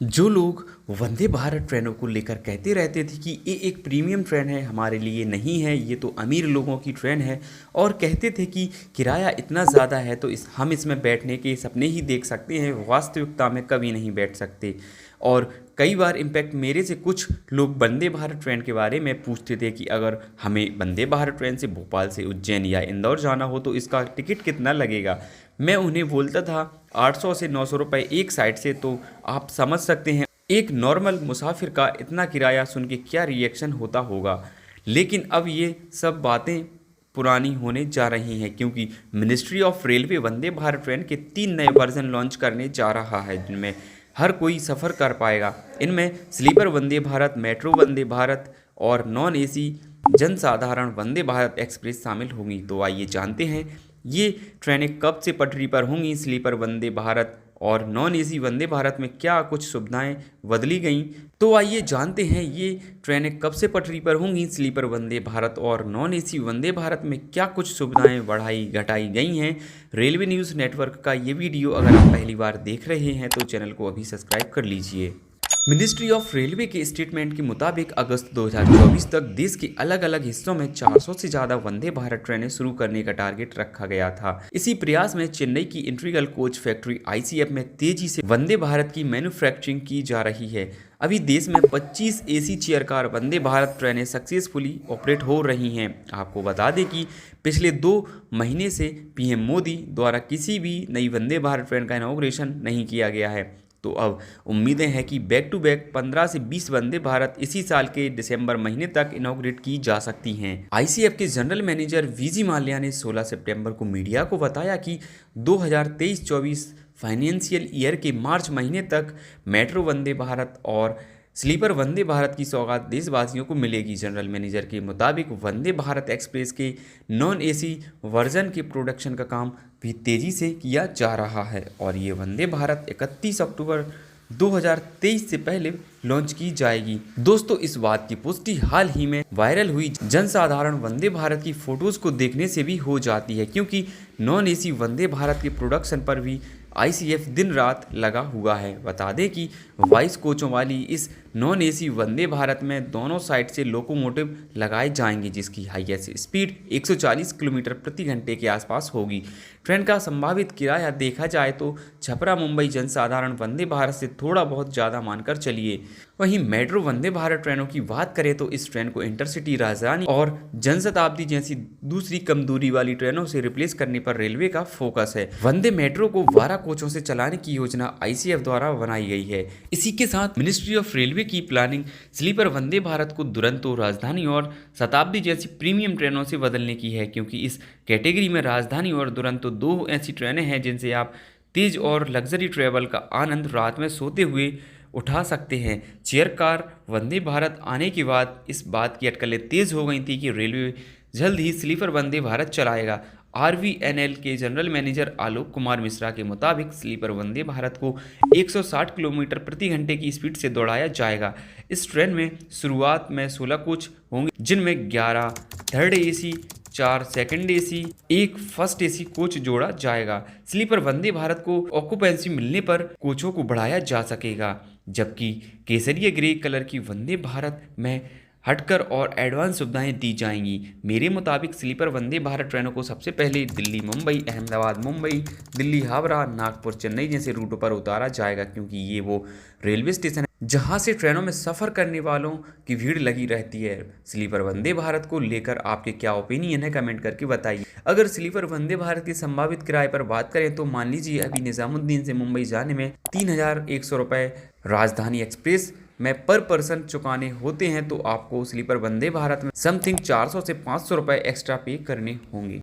जो लोग वंदे भारत ट्रेनों को लेकर कहते रहते थे कि ये एक प्रीमियम ट्रेन है, हमारे लिए नहीं है, ये तो अमीर लोगों की ट्रेन है, और कहते थे कि किराया इतना ज़्यादा है तो हम इसमें बैठने के सपने ही देख सकते हैं, वास्तविकता में कभी नहीं बैठ सकते। और कई बार इम्पैक्ट मेरे से कुछ लोग वंदे भारत ट्रेन के बारे में पूछते थे कि अगर हमें वंदे भारत ट्रेन से भोपाल से उज्जैन या इंदौर जाना हो तो इसका टिकट कितना लगेगा। मैं उन्हें बोलता था 800 से 900 रुपये एक साइड से। तो आप समझ सकते हैं एक नॉर्मल मुसाफिर का इतना किराया सुन के क्या रिएक्शन होता होगा। लेकिन अब ये सब बातें पुरानी होने जा रही हैं, क्योंकि ministry of railway Vande Bharat train के 3 नए वर्जन लॉन्च करने जा रहा है, जिनमें हर कोई सफ़र कर पाएगा। इनमें स्लीपर वंदे भारत, मेट्रो वंदे भारत और नॉन एसी जनसाधारण वंदे भारत एक्सप्रेस शामिल होंगी। तो आइए जानते हैं ये ट्रेनें कब से पटरी पर होंगी। स्लीपर वंदे भारत और नॉन एसी वंदे भारत में क्या कुछ सुविधाएं बदली गई, तो आइए जानते हैं ये ट्रेनें कब से पटरी पर होंगी। स्लीपर वंदे भारत और नॉन एसी वंदे भारत में क्या कुछ सुविधाएं बढ़ाई घटाई गई हैं। रेलवे न्यूज़ नेटवर्क का ये वीडियो अगर आप पहली बार देख रहे हैं तो चैनल को अभी सब्सक्राइब कर लीजिए। मिनिस्ट्री ऑफ रेलवे के स्टेटमेंट के मुताबिक अगस्त 2024 तक देश के अलग अलग हिस्सों में 400 से ज़्यादा वंदे भारत ट्रेनें शुरू करने का टारगेट रखा गया था। इसी प्रयास में चेन्नई की इंटीग्रल कोच फैक्ट्री आईसीएफ में तेजी से वंदे भारत की मैन्युफैक्चरिंग की जा रही है। अभी देश में 25 AC chair car Vande Bharat ट्रेनें सक्सेसफुली ऑपरेट हो रही हैं। आपको बता दें कि पिछले 2 महीने से पीएम मोदी द्वारा किसी भी नई वंदे भारत ट्रेन का इनॉग्रेशन नहीं किया गया है। तो अब उम्मीदें हैं कि बैक टू बैक 15 से 20 वंदे भारत इसी साल के दिसंबर महीने तक इनॉग्रेट की जा सकती हैं। आईसीएफ के जनरल मैनेजर वीजी माल्या ने 16 सितंबर को मीडिया को बताया कि 2023-24 फाइनेंशियल ईयर के मार्च महीने तक मेट्रो वंदे भारत और स्लीपर वंदे भारत की सौगात देशवासियों को मिलेगी। जनरल मैनेजर के मुताबिक वंदे भारत एक्सप्रेस के नॉन एसी वर्जन के प्रोडक्शन का काम भी तेज़ी से किया जा रहा है और ये वंदे भारत 31 अक्टूबर 2023 से पहले लॉन्च की जाएगी। दोस्तों, इस बात की पुष्टि हाल ही में वायरल हुई जनसाधारण वंदे भारत की फोटोज़ को देखने से भी हो जाती है, क्योंकि नॉन एसी वंदे भारत के प्रोडक्शन पर भी आईसीएफ दिन रात लगा हुआ है। बता दें कि 22 कोचों वाली इस नॉन एसी वंदे भारत में दोनों साइड से लोकोमोटिव लगाए जाएंगे, जिसकी हाईएस्ट स्पीड 140 किलोमीटर प्रति घंटे के आसपास होगी। ट्रेन का संभावित किराया देखा जाए तो छपरा मुंबई जनसाधारण वंदे भारत से थोड़ा बहुत ज़्यादा मानकर चलिए। वहीं मेट्रो वंदे भारत ट्रेनों की बात करें तो इस ट्रेन को इंटरसिटी, राजधानी और जनशताब्दी जैसी दूसरी कम दूरी वाली ट्रेनों से रिप्लेस करने पर रेलवे का फोकस है। वंदे मेट्रो को 12 कोचों से चलाने की योजना आईसीएफ द्वारा बनाई गई है। इसी के साथ मिनिस्ट्री ऑफ रेलवे की प्लानिंग स्लीपर वंदे भारत को दुरंतो, राजधानी और शताब्दी जैसी प्रीमियम ट्रेनों से बदलने की है, क्योंकि इस कैटेगरी में राजधानी और दुरंतो 2 ऐसी ट्रेनें हैं जिनसे आप तेज और लग्जरी ट्रैवल का आनंद रात में सोते हुए उठा सकते हैं। चेयर कार वंदे भारत आने के बाद इस बात की अटकलें तेज हो गई थी कि रेलवे जल्द ही स्लीपर वंदे भारत चलाएगा। आरवीएनएल के जनरल मैनेजर आलोक कुमार मिश्रा के मुताबिक स्लीपर वंदे भारत को 160 किलोमीटर प्रति घंटे की स्पीड से दौड़ाया जाएगा। इस ट्रेन में शुरुआत में 16 कोच होंगे, जिनमें 11 third AC, 4 second AC, 1 first AC coach जोड़ा जाएगा। स्लीपर वंदे भारत को ऑक्यूपेंसी मिलने पर कोचों को बढ़ाया जा सकेगा, जबकि केसरिया ग्रे कलर की वंदे भारत में हटकर और एडवांस सुविधाएं दी जाएंगी। मेरे मुताबिक स्लीपर वंदे भारत ट्रेनों को सबसे पहले दिल्ली मुंबई, अहमदाबाद मुंबई, दिल्ली हावड़ा, नागपुर चेन्नई जैसे रूटों पर उतारा जाएगा, क्योंकि ये वो रेलवे स्टेशन है जहां से ट्रेनों में सफ़र करने वालों की भीड़ लगी रहती है। स्लीपर वंदे भारत को लेकर आपके क्या ओपिनियन है, कमेंट करके बताइए। अगर स्लीपर वंदे भारत के संभावित किराए पर बात करें तो मान लीजिए अभी निजामुद्दीन से मुंबई जाने में 3100 रुपये राजधानी एक्सप्रेस में पर पर्सन चुकाने होते हैं, तो आपको स्लीपर वंदे भारत में समथिंग 400 से 500 रुपये एक्स्ट्रा पे करने होंगे।